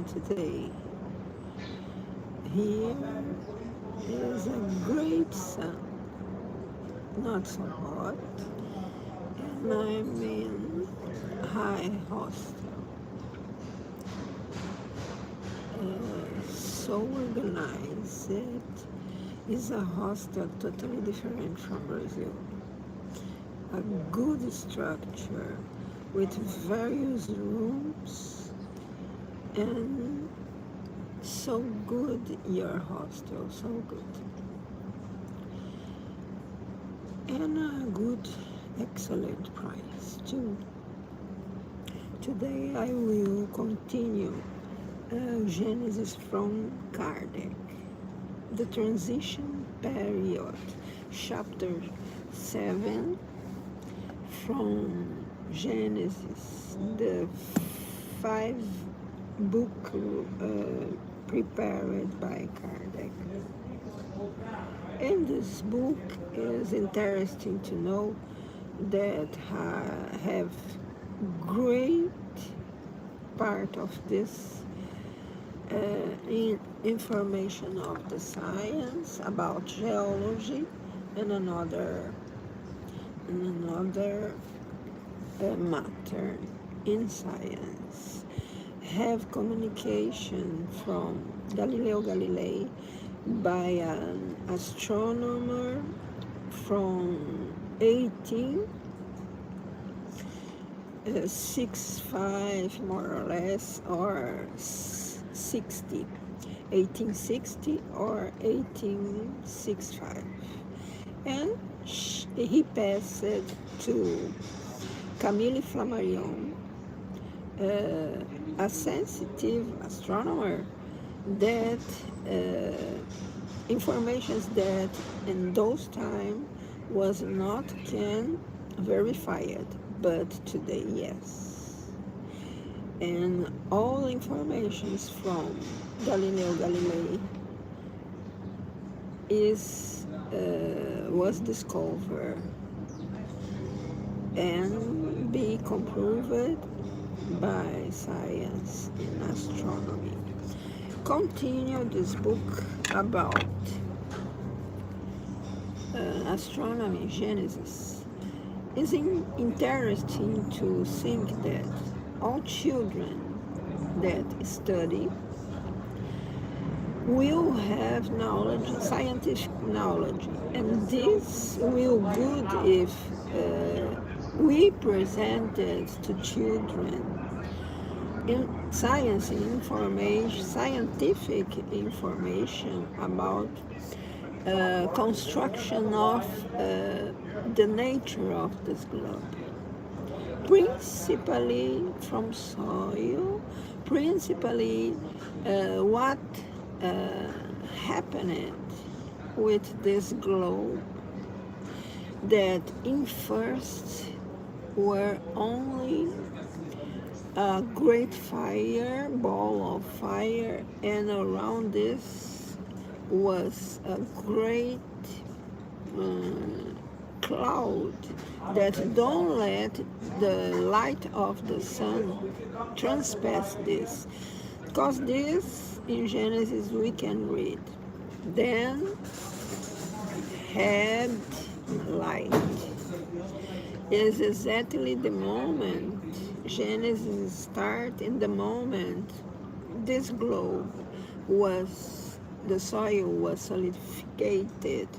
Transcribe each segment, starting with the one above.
today. Here is a great sun, not so hot, and I'm in high hostel. So organized. It is a hostel totally different from Brazil. A good structure with various rooms and so good your hostel, so good. And a good, excellent price too. Today I will continue Genesis from Kardec, the transition period, chapter 7 from Genesis, the 5 book prepared by Kardec. And this book is interesting to know that have great part of this in information of the science about geology and another matter in science. Have communication from Galileo Galilei by an astronomer from 1865 more or less, or 1860 or 1865, and he passed to Camille Flammarion, a sensitive astronomer, that information that in those times was not can verified, but today yes. And all informations from Galileo Galilei was discovered and be comproved by science in astronomy. Continue this book about astronomy, Genesis. It's interesting to think that all children that study will have knowledge, scientific knowledge, and this will good if we presented to children in science information, scientific information about construction of the nature of this globe, principally from soil, principally what happened with this globe, that in first were only a great fire, ball of fire, and around this was a great cloud that don't let the light of the sun trespass this, because this in Genesis we can read. Then had light. Is exactly the moment Genesis start, in the moment this globe was, the soil was solidified,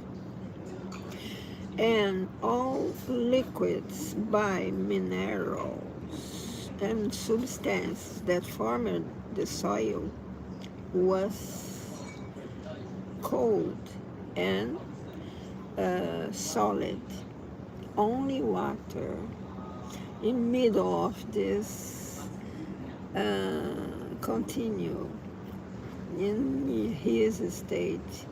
and all liquids by minerals and substances that formed the soil was cold and solid. Only water in middle of this continue in his state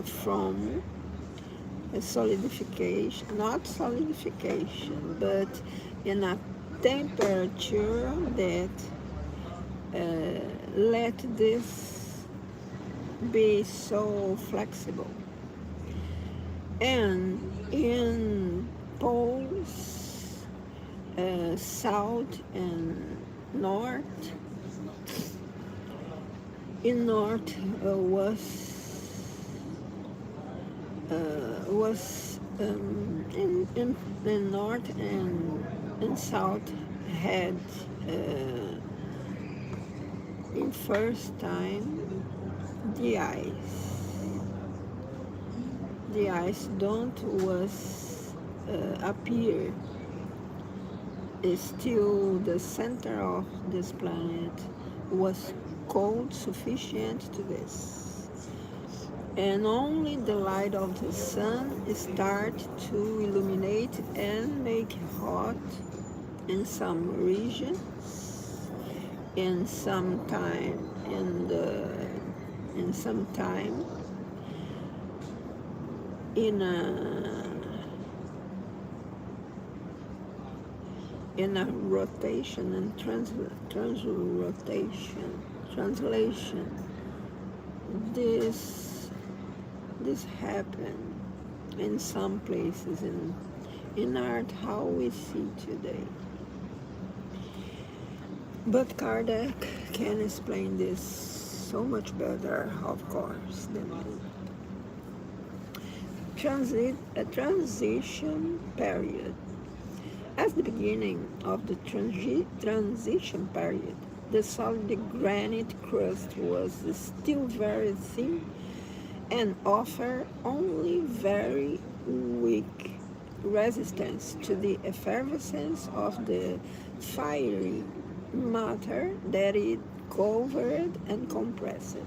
from solidification, not solidification, but in a temperature that let this be so flexible. And in poles, south and north, in north in north and in south had in first time the ice don't was appear is still the center of this planet was cold sufficient to this, and only the light of the sun start to illuminate and make hot in some regions, in some time in some time in a rotation and translation. This happened in some places in art how we see today. But Kardec can explain this so much better, of course, than me. A transition period. At the beginning of the transition period, the solid granite crust was still very thin and offered only very weak resistance to the effervescence of the fiery matter that it covered and compressed.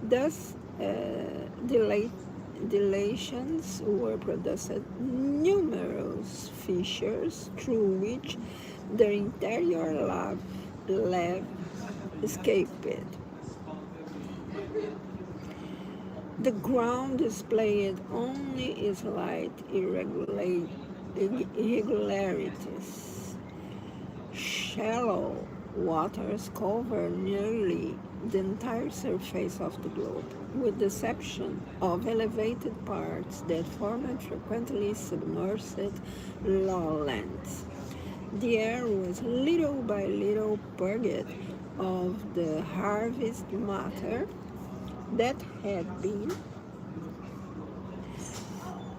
Thus, dilations were produced, numerous fissures through which the interior lava escaped. The ground displayed only slight irregularities. Shallow waters cover nearly the entire surface of the globe, with the exception of elevated parts that formed frequently submerged lowlands. The air was little by little purged of the harvest matter that had been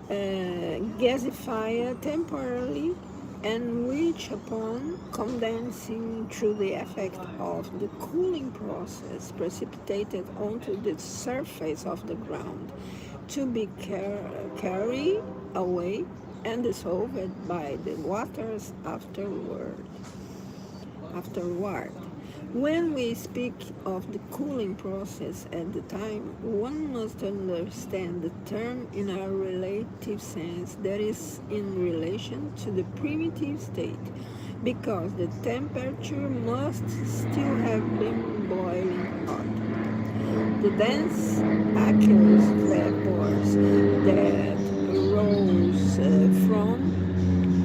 gasified temporarily, and which, upon condensing through the effect of the cooling process, precipitated onto the surface of the ground to be carried away and dissolved by the waters afterward. When we speak of the cooling process at the time, one must understand the term in a relative sense, that is, in relation to the primitive state, because the temperature must still have been boiling hot. The dense aqueous vapors that rose from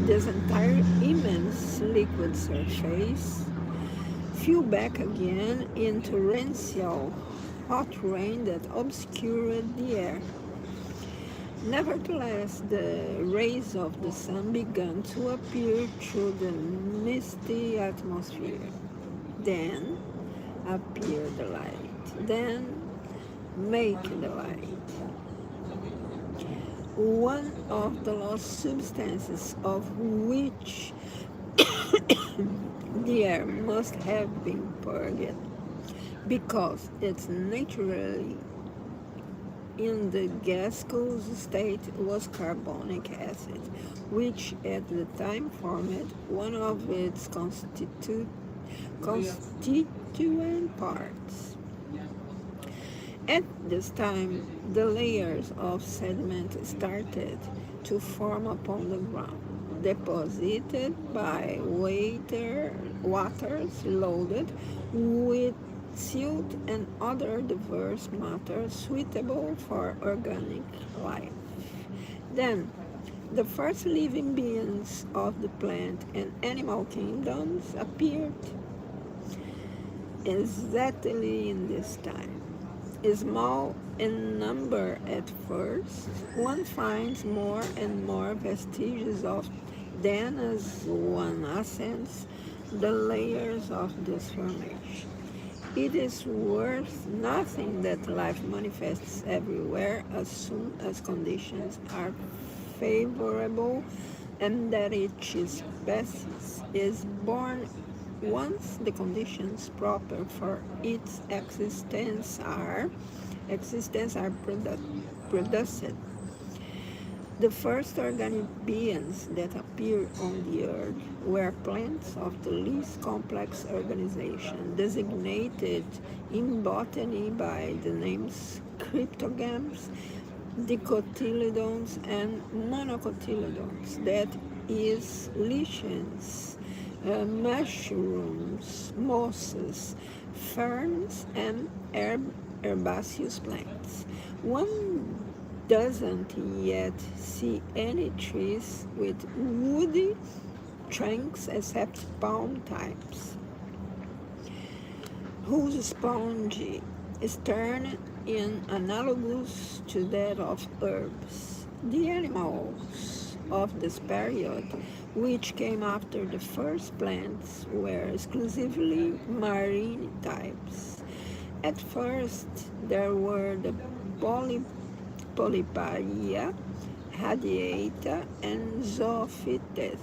this entire immense liquid surface flew back again in torrential hot rain that obscured the air. Nevertheless, the rays of the sun began to appear through the misty atmosphere. Then appeared the light. Then make the light. One of the lost substances of which the air must have been purged, because it's naturally in the gaseous state was carbonic acid, which at the time formed one of its constituent parts. At this time, the layers of sediment started to form upon the ground, deposited by waters loaded with silt and other diverse matter suitable for organic life. Then, the first living beings of the plant and animal kingdoms appeared exactly in this time. Small in number at first, one finds more and more vestiges of then as one ascends the layers of this formation. It is worth nothing that life manifests everywhere as soon as conditions are favorable, and that each species is born once the conditions proper for its existence are produced. The first organic beings that appeared on the earth were plants of the least complex organization, designated in botany by the names cryptogams, dicotyledons, and monocotyledons, that is, lichens, mushrooms, mosses, ferns, and herbaceous plants. One doesn't yet see any trees with woody trunks except palm types, whose sponge is turned in analogous to that of herbs. The animals of this period, which came after the first plants, were exclusively marine types. At first, there were the Polyparia, Radiata, and Zoophytes,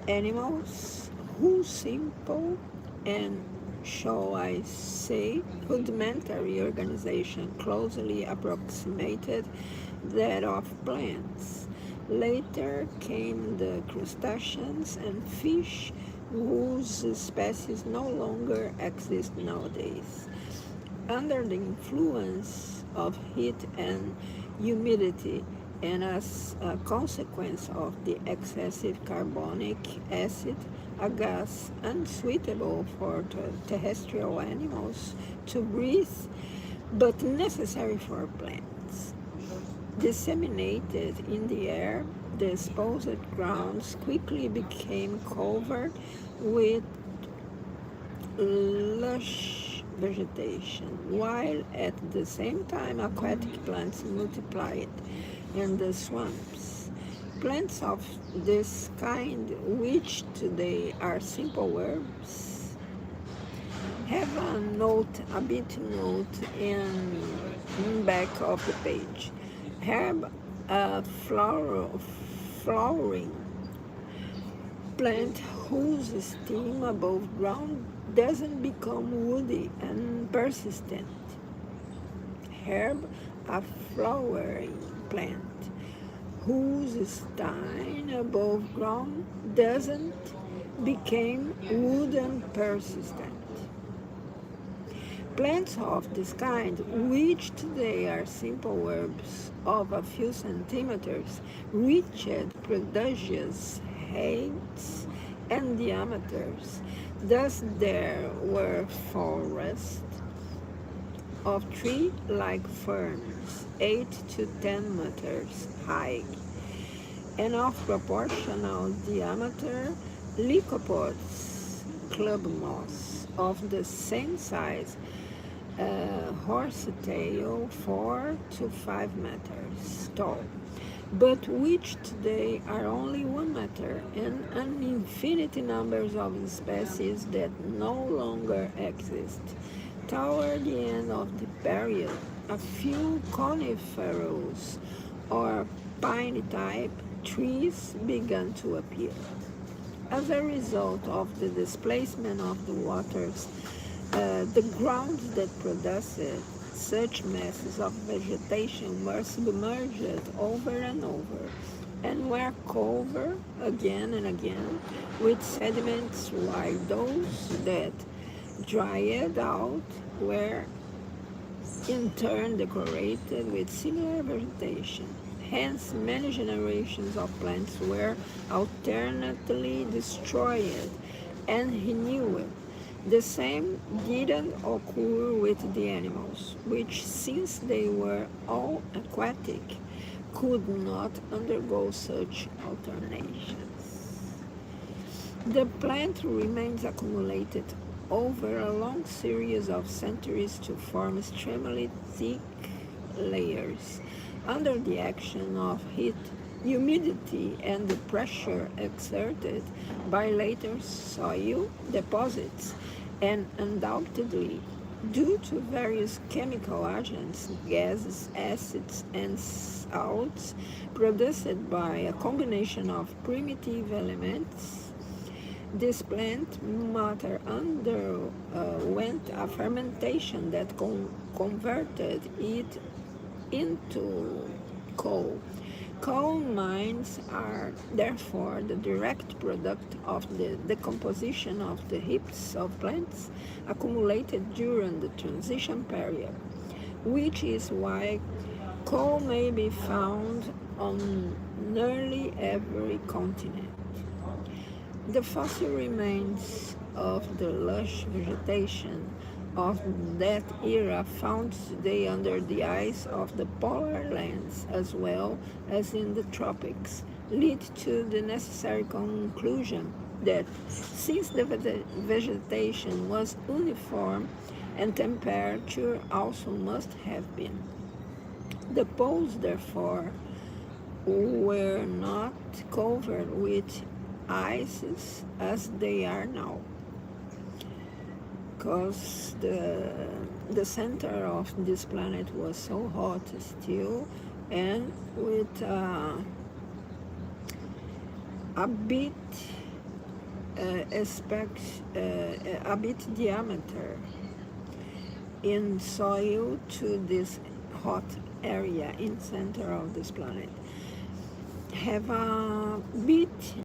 animals whose simple and, shall I say, rudimentary organization closely approximated that of plants. Later came the crustaceans and fish, whose species no longer exist nowadays. Under the influence of heat and humidity, and as a consequence of the excessive carbonic acid, a gas unsuitable for terrestrial animals to breathe, but necessary for plants, disseminated in the air, the exposed grounds quickly became covered with lush vegetation, while at the same time aquatic plants multiplied in the swamps. Plants of this kind, which today are simple herbs, have a bit note in back of the page. Herb, a flowering plant whose stem above ground doesn't become woody and persistent. Herb, a flowering plant whose stem above ground doesn't become woody and persistent. Plants of this kind, which today are simple herbs of a few centimeters, reached prodigious heights and diameters. Thus there were forests of tree-like ferns, 8 to 10 meters high, and of proportional diameter, lycopods, club moss, of the same size, horsetail, 4 to 5 meters tall, but which today are only 1 meter, and an infinity numbers of species that no longer exist. Toward the end of the period, a few coniferous or pine-type trees began to appear. As a result of the displacement of the waters, the grounds that produced such masses of vegetation were submerged over and over, and were covered again and again with sediments, while those that dried out were in turn decorated with similar vegetation. Hence, many generations of plants were alternately destroyed and renewed. The same didn't occur with the animals, which, since they were all aquatic, could not undergo such alternations. The plant remains accumulated over a long series of centuries to form extremely thick layers under the action of heat, humidity, and the pressure exerted by later soil deposits, and undoubtedly due to various chemical agents, gases, acids, and salts produced by a combination of primitive elements, this plant matter underwent a fermentation that converted it into coal. Coal mines are therefore the direct product of the decomposition of the heaps of plants accumulated during the transition period, which is why coal may be found on nearly every continent. The fossil remains of the lush vegetation of that era found today under the ice of the polar lands as well as in the tropics lead to the necessary conclusion that since the vegetation was uniform and temperature also must have been, the poles therefore were not covered with ices as they are now, because the center of this planet was so hot still, and with a bit a bit diameter in soil to this hot area in center of this planet have a bit